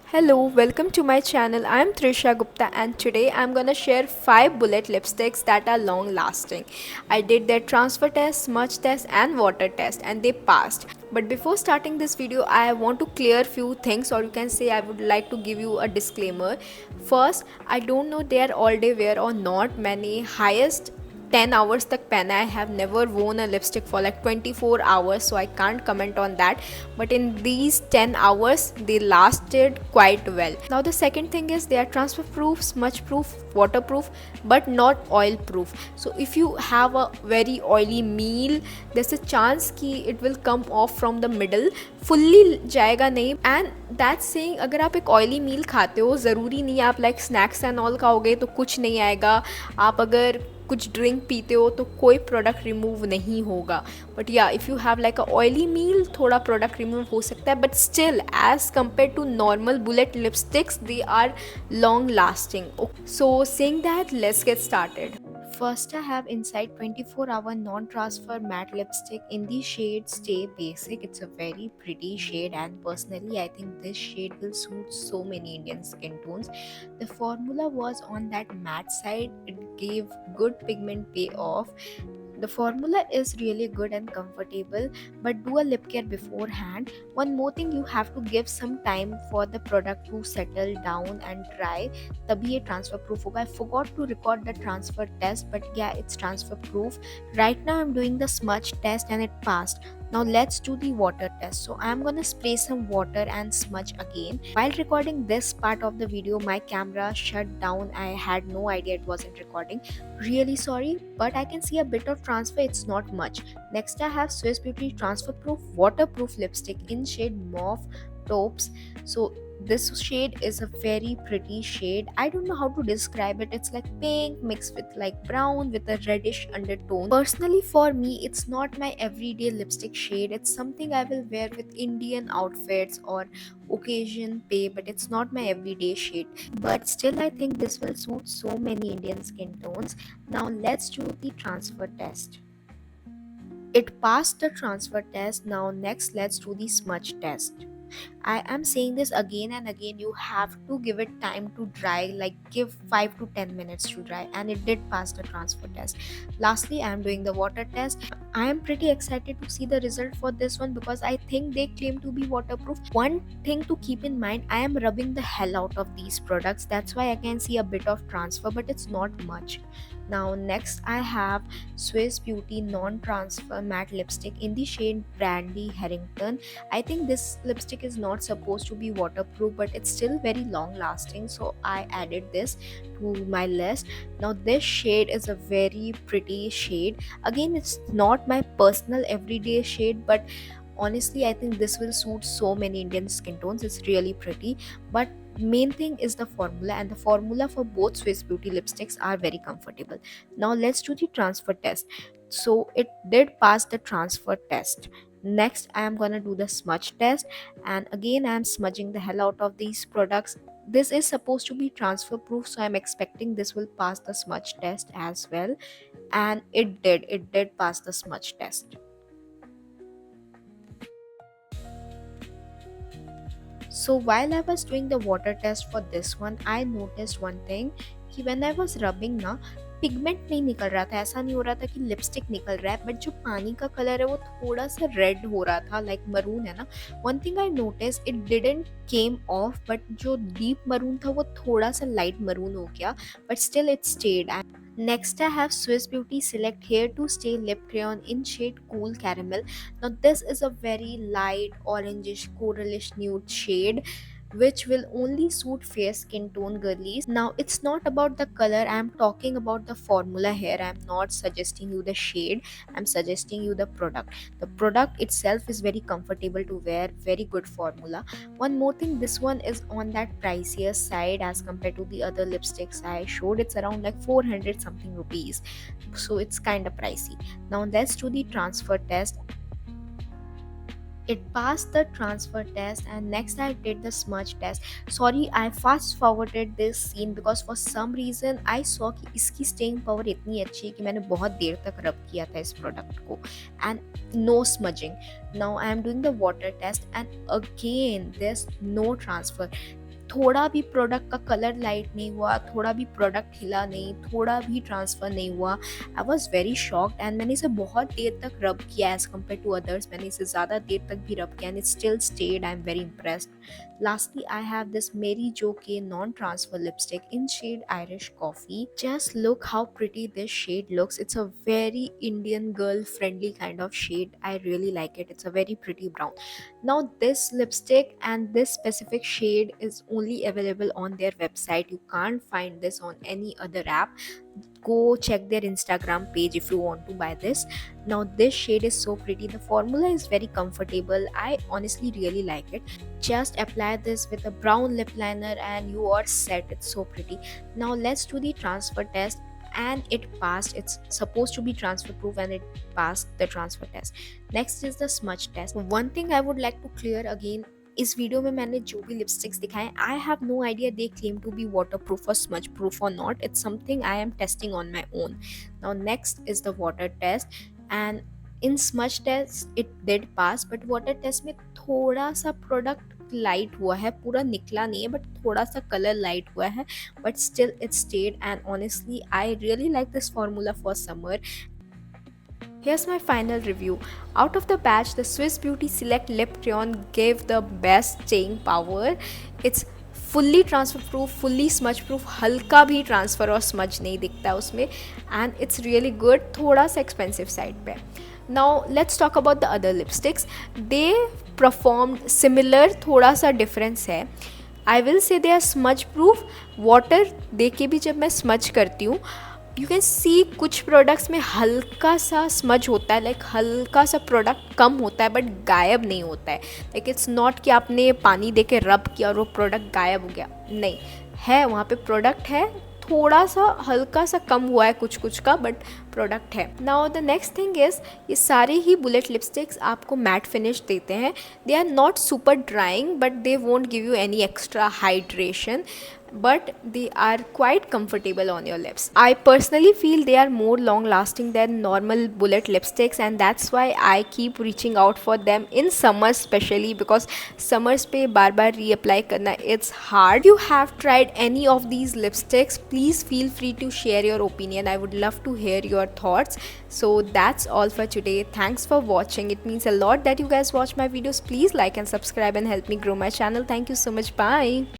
Hello, welcome to my channel. I am Trisha Gupta and today I'm gonna share 5 bullet lipsticks that are long lasting. I did their transfer test, smudge test and water test and they passed. But before starting this video, I want to clear few things, or you can say I would like to give you a disclaimer. First, I don't know they are all day wear or not. Many highest 10 hours तक पहना है. I have never worn a lipstick for like 24 hours, so I can't comment on that, but in these 10 hours they lasted quite well. Now the second thing is they are transfer proof, smudge proof, waterproof, but not oil proof. So if you have a very oily meal, there's a chance कि it will come off from the middle, fully जाएगा नहीं. And that's saying अगर आप एक oily meal खाते हो, ज़रूरी नहीं आप like snacks and all खाओगे तो कुछ नहीं आएगा. आप अगर कुछ ड्रिंक पीते हो तो कोई प्रोडक्ट रिमूव नहीं होगा. But yeah if you have like a oily meal, थोड़ा प्रोडक्ट रिमूव हो सकता है, but still as compare to normal bullet lipsticks they are long lasting. So saying that, let's get started. First, I have Inside 24-hour non-transfer matte lipstick in the shade Stay Basic. It's a very pretty shade, and personally, I think this shade will suit so many Indian skin tones. The formula was on that matte side. It gave good pigment payoff. The formula is really good and comfortable, but do a lip care beforehand. One more thing, you have to give some time for the product to settle down and dry. तभी ये transfer proof होगा. I forgot to record the transfer test, but yeah, it's transfer proof. Right now I'm doing the smudge test and it passed. Now let's do the water test. So I'm gonna spray some water and smudge again. While recording this part of the video, my camera shut down. I had no idea it wasn't recording. Really sorry, but I can see a bit of transfer, it's not much. Next I have Swiss Beauty Transfer Proof Waterproof Lipstick in shade Mauve Taupes. So this shade is a very pretty shade. I don't know how to describe it. It's like pink mixed with like brown with a reddish undertone. Personally, for me, it's not my everyday lipstick shade. It's something I will wear with Indian outfits or occasion pay, but it's not my everyday shade. But still, I think this will suit so many Indian skin tones. Now let's do the transfer test. It passed the transfer test. Now next let's do the smudge test. I am saying this again and again, you have to give it time to dry, like give 5 to 10 minutes to dry, and it did pass the transfer test. Lastly, I am doing the water test. I am pretty excited to see the result for this one because I think they claim to be waterproof. One thing to keep in mind, I am rubbing the hell out of these products. That's why I can see a bit of transfer, but it's not much. Now next I have Swiss Beauty non-transfer matte lipstick in the shade Brandy Harrington. I think this lipstick is not supposed to be waterproof, but it's still very long lasting, so I added this to my list. Now this shade is a very pretty shade. Again, it's not my personal everyday shade, but honestly I think this will suit so many Indian skin tones. It's really pretty, but main thing is the formula, and the formula for both Swiss Beauty lipsticks are very comfortable. Now let's do the transfer test. So it did pass the transfer test. Next I am gonna do the smudge test, and again I am smudging the hell out of these products. This is supposed to be transfer proof, so I'm expecting this will pass the smudge test as well, and it did pass the smudge test. So while I was doing the water test for this one, I noticed one thing कि when I was rubbing ना, pigment नहीं निकल रहा था. ऐसा नहीं हो रहा था कि लिपस्टिक निकल रहा है, बट जो पानी का कलर है वो थोड़ा सा रेड हो रहा था, लाइक मरून है ना. One thing I notice, it didn't came of, but जो डीप मरून था वो थोड़ा सा लाइट मरून हो गया, but still it stayed. Next, I have Swiss Beauty Select Hair to Stay Lip Crayon in shade Cool Caramel. Now, this is a very light orangish coralish nude shade which will only suit fair skin tone girlies. Now, it's not about the color, I'm talking about the formula here. I'm not suggesting you the shade, I'm suggesting you the product. The product itself is very comfortable to wear, very good formula. One more thing, this one is on that pricier side as compared to the other lipsticks I showed. It's around like 400 something rupees, so it's kind of pricey. Now let's do the transfer test. It passed the transfer test, and next I did the smudge test. Sorry, I fast forwarded this scene because for some reason I saw कि इसकी staying power इतनी अच्छी है कि मैंने बहुत देर तक रब किया था इस product को, and no smudging. Now I am doing the water test, and again there's no transfer. थोड़ा भी प्रोडक्ट का कलर लाइट नहीं हुआ, थोड़ा भी प्रोडक्ट हिला नहीं, थोड़ा भी ट्रांसफ़र नहीं हुआ। I was very shocked and मैंने इसे बहुत देर तक रब किया एज़ कम्पेयर टू अदर्स। मैंने इसे ज़्यादा देर तक भी रब किया and it still stayed. I am very impressed. Lastly, I have this Mary Jo K non-transfer lipstick in shade Irish Coffee. Just look how pretty this shade looks. It's a very Indian girl friendly kind of shade. I really like it. It's a very pretty brown. Now this lipstick and this specific shade is only available on their website. You can't find this on any other app. Go check their Instagram page if you want to buy this. Now this shade is so pretty. The formula is very comfortable. I honestly really like it. Just apply this with a brown lip liner and you are set. It's so pretty. Now let's do the transfer test. And it passed. It's supposed to be transfer proof and it passed the transfer test. Next is the smudge test. One thing I would like to clear again, इस video में मैंने जो भी lipsticks दिखाए, I have no idea they claim to be water proof और smudge proof और not. It's something I am testing on my own. Now next is the water test and in smudge test it did pass, but water test में थोड़ा सा product light हुआ है, पूरा निकला नहीं है बट थोड़ा सा कलर लाइट हुआ है, but still it stayed. And honestly I really like this formula for summer. Here's my final review. Out of the batch, the Swiss Beauty Select Lip Crayon gave the best staying power. It's fully transfer proof, fully smudge proof, हल्का भी transfer और smudge नहीं दिखता है उसमें, and it's really good. थोड़ा सा expensive side पे. Now let's talk about the other lipsticks. They performed similar, थोड़ा सा डिफरेंस है. I will say they are smudge proof. Water दे के भी जब मैं स्मज करती हूँ, यू कैन सी कुछ प्रोडक्ट्स में हल्का सा स्मज होता है, लाइक हल्का सा प्रोडक्ट कम होता है बट गायब नहीं होता है. लाइक इट्स नॉट कि आपने पानी दे के रब किया और वो प्रोडक्ट गायब हो गया. नहीं है, वहाँ पे प्रोडक्ट है, थोड़ा सा हल्का सा कम हुआ है कुछ कुछ का, बट प्रोडक्ट है. Now the next thing is, ये सारे ही बुलेट लिपस्टिक्स आपको मैट फिनिश देते हैं. They are not super drying but they won't give you any extra hydration, but they are quite comfortable on your lips. I personally feel they are more long lasting than normal bullet lipsticks, and that's why I keep reaching out for them in summer, especially because summers पे बार बार reapply करना it's hard. If you have tried any of these lipsticks, please feel free to share your opinion. I would love to hear your thoughts. So that's all for today. Thanks for watching. It means a lot that you guys watch my videos. Please like and subscribe and help me grow my channel. Thank you so much. Bye.